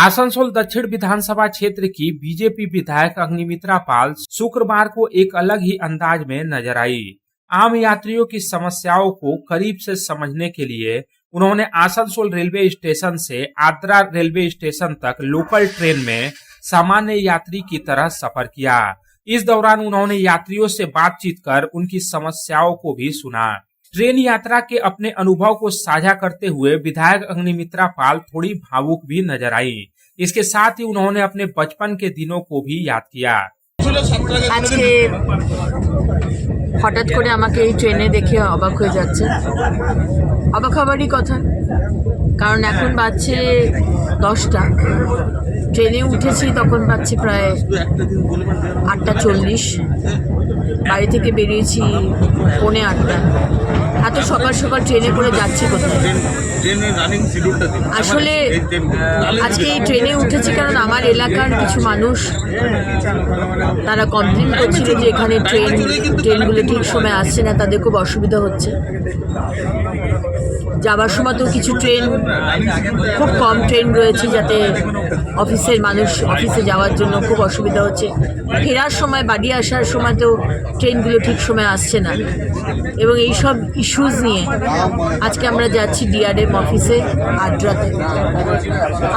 आसनसोल दक्षिण विधानसभा क्षेत्र की बीजेपी विधायक अग्निमित्रा पाल शुक्रवार को एक अलग ही अंदाज में नजर आई। आम यात्रियों की समस्याओं को करीब से समझने के लिए उन्होंने आसनसोल रेलवे स्टेशन से आद्रा रेलवे स्टेशन तक लोकल ट्रेन में सामान्य यात्री की तरह सफर किया। इस दौरान उन्होंने यात्रियों से बातचीत कर उनकी समस्याओं को भी सुना। ट्रेन यात्रा के अपने अनुभव को साझा करते हुए विधायक अग्निमित्रा पाल थोड़ी भावुक भी नजर आई। इसके साथ ही उन्होंने अपने बचपन के दिनों को भी याद किया। আজকে হঠাৎ করে আমাকে এই ট্রেনে দেখে অবাক হয়ে যাচ্ছে। অবাক হবারই কথা, কারণ এখন বাজছে 10টা। ট্রেনে উঠেছি তখন বাজছে প্রায় 8:40। বাড়ি থেকে বেরিয়েছি 7:45। এত সকাল সকাল ট্রেনে করে যাচ্ছি কোথায়? আসলে আজকে এই ট্রেনে উঠেছি কারণ আমার এলাকার কিছু মানুষ তারা কমপ্লেন করছিল যে এখানে ট্রেনগুলো ঠিক সময় আসছে না, তাদের খুব অসুবিধা হচ্ছে। যাবার সময় তো কিছু ট্রেন, খুব কম ট্রেন রয়েছে, যাতে অফিসের মানুষ অফিসে যাওয়ার জন্য খুব অসুবিধা হচ্ছে। ফেরার সময়, বাড়ি আসার সময় তো ট্রেনগুলো ঠিক সময় আসছে না। এবং এই সব ইস্যুজ নিয়ে আজকে আমরা যাচ্ছি ডিআরএম অফিসে আদ্রাতে।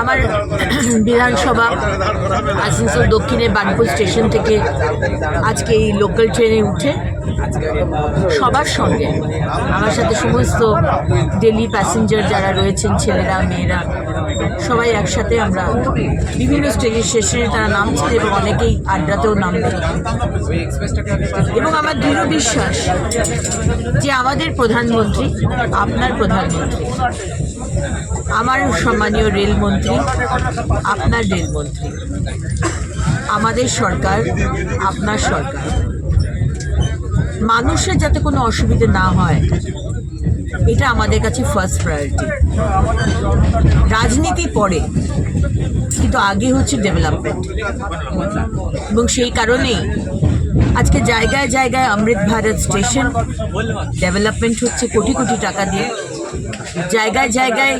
আমার বিধানসভা আসানসোল দক্ষিণের বার্নপুর স্টেশন থেকে আজকে এই লোকাল ট্রেনে উঠে সবার সঙ্গে, আমার সাথে সমস্ত ডেলি প্যাসেঞ্জার যারা রয়েছেন, ছেলেরা মেয়েরা সবাই একসাথে আমরা বিভিন্ন স্টেশনে তারা নামছেন এবং অনেকেই আড্ডাতেও নামবে। এবং আমার দৃঢ় বিশ্বাস যে আমাদের প্রধানমন্ত্রী, আপনার প্রধানমন্ত্রী, আমার সম্মানীয় রেলমন্ত্রী, আপনার রেলমন্ত্রী, আমাদের সরকার, আপনার সরকার, মানুষের যাতে কোনো অসুবিধে না হয়, এটা আমাদের কাছে ফার্স্ট প্রায়োরিটি। রাজনীতি পরে, কিন্তু আগে হচ্ছে ডেভেলপমেন্ট। এবং সেই কারণেই আজকে জায়গায় জায়গায় অমৃত ভারত স্টেশন ডেভেলপমেন্ট হচ্ছে কোটি কোটি টাকা দিয়ে। জায়গায় জায়গায়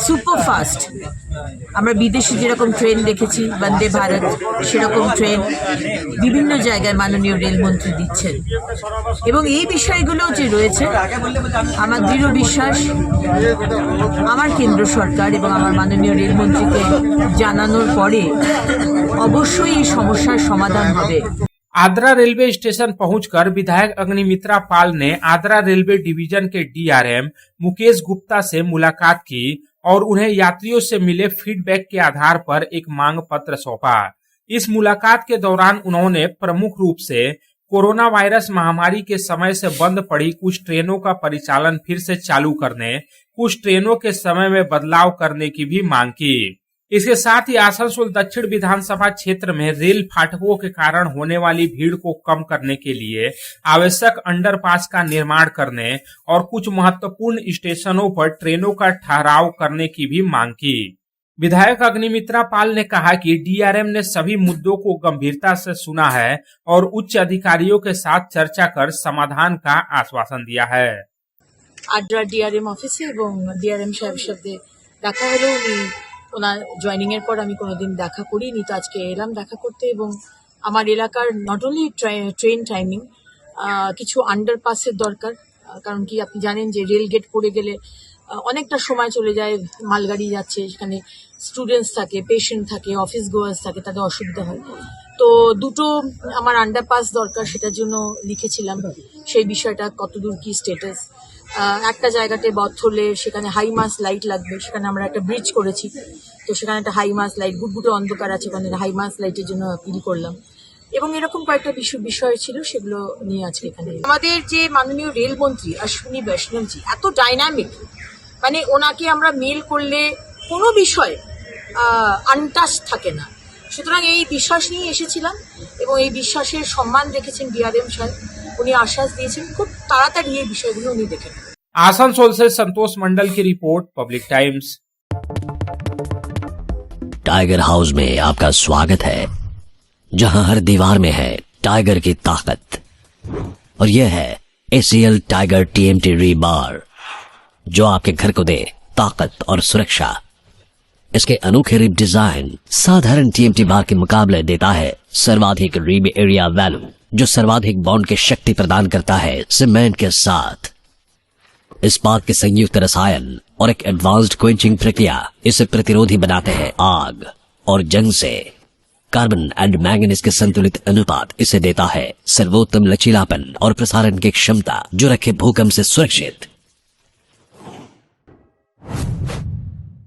সুপারফাস্ট, আমরা বিদেশি যেরকম ট্রেন দেখেছি বন্দে ভারত, সেরকম ট্রেন বিভিন্ন জায়গায় মাননীয় রেলমন্ত্রী দিচ্ছেন। এবং এই বিষয়গুলো যে রয়েছে, আমার দৃঢ় বিশ্বাস আমার কেন্দ্র সরকার এবং আমার মাননীয় রেলমন্ত্রীকে জানানোর পরে অবশ্যই এই সমস্যার সমাধান হবে। आद्रा रेलवे स्टेशन पहुंचकर विधायक अग्निमित्रा पाल ने आद्रा रेलवे डिवीजन के डीआरएम मुकेश गुप्ता से मुलाकात की और उन्हें यात्रियों से मिले फीडबैक के आधार पर एक मांग पत्र सौंपा। इस मुलाकात के दौरान उन्होंने प्रमुख रूप से कोरोना वायरस महामारी के समय से बंद पड़ी कुछ ट्रेनों का परिचालन फिर से चालू करने, कुछ ट्रेनों के समय में बदलाव करने की भी मांग की। इसके साथ ही आसनसोल दक्षिण विधानसभा क्षेत्र में रेल फाटकों के कारण होने वाली भीड़ को कम करने के लिए आवश्यक अंडरपास का निर्माण करने और कुछ महत्वपूर्ण स्टेशनों पर ट्रेनों का ठहराव करने की भी मांग की। विधायक अग्निमित्रा पाल ने कहा कि डीआरएम ने सभी मुद्दों को गंभीरता से सुना है और उच्च अधिकारियों के साथ चर्चा कर समाधान का आश्वासन दिया है। আদ্রা ডিআরএম অফিসে এবং ডিআরএম সাহেবের সাথে দেখা হলো। ওনার জয়েনিং এর পর আমি কোনোদিন দেখা করিনি, তো আজকে এলাম দেখা করতে। এবং আমার এলাকার নট অনলি ট্রেন টাইমিং, কিছু আন্ডারপাসের দরকার। কারণ কি আপনি জানেন যে রেল গেট পড়ে গেলে অনেকটা সময় চলে যায়, মালগাড়ি যাচ্ছে, সেখানে স্টুডেন্টস থাকে, পেশেন্ট থাকে, অফিস গোয়ার্স থাকে, তাদের অসুবিধা হয়। তো দুটো আমার আন্ডারপাস দরকার, সেটার জন্য লিখেছিলাম সেই বিষয়টা কতদূর কি স্টেটাস। একটা জায়গাতে বথ হলে সেখানে হাই মাস লাইট লাগবে, সেখানে আমরা একটা ব্রিজ করেছি, তো সেখানে একটা হাই মাস লাইট, গুটগুটো অন্ধকার আছে, ওখানে হাই মাস লাইটের জন্য আপিল করলাম। এবং এরকম কয়েকটা বিষয় ছিল, সেগুলো নিয়ে আজকে এখানে। আমাদের যে মাননীয় রেলমন্ত্রী অশ্বিনী বৈষ্ণবজি এত ডাইনামিক, মানে ওনাকে আমরা মেল করলে কোনো বিষয় আনটাচ থাকে না। সুতরাং এই বিশ্বাস নিয়ে এসেছিলাম এবং এই বিশ্বাসের সম্মান রেখেছেন ডিআরএম সাহেব। উনি আশ্বাস দিয়েছেন খুব তাড়াতাড়ি এই বিষয়গুলো উনি দেখেন। आसनसोल से संतोष मंडल की report, public times. Tiger house में आपका स्वागत है, जहां हर दीवार में है टाइगर की ताकत। और यह है ACL टाइगर TMT रीबार, जो आपके घर को दे ताकत और सुरक्षा। इसके अनोखे रिब डिजाइन साधारण टीएमटी बार के मुकाबले देता है सर्वाधिक रिब एरिया वैल्यू, जो सर्वाधिक बॉन्ड की शक्ति प्रदान करता है सीमेंट के साथ। इस्पात के संयुक्त रसायन और एक एडवांस्ड क्वेंचिंग प्रक्रिया इसे प्रतिरोधी बनाते हैं आग और जंग से। कार्बन एंड मैंगनीज के संतुलित अनुपात इसे देता है सर्वोत्तम लचीलापन और प्रसारण की क्षमता, जो रखे भूकंप से सुरक्षित।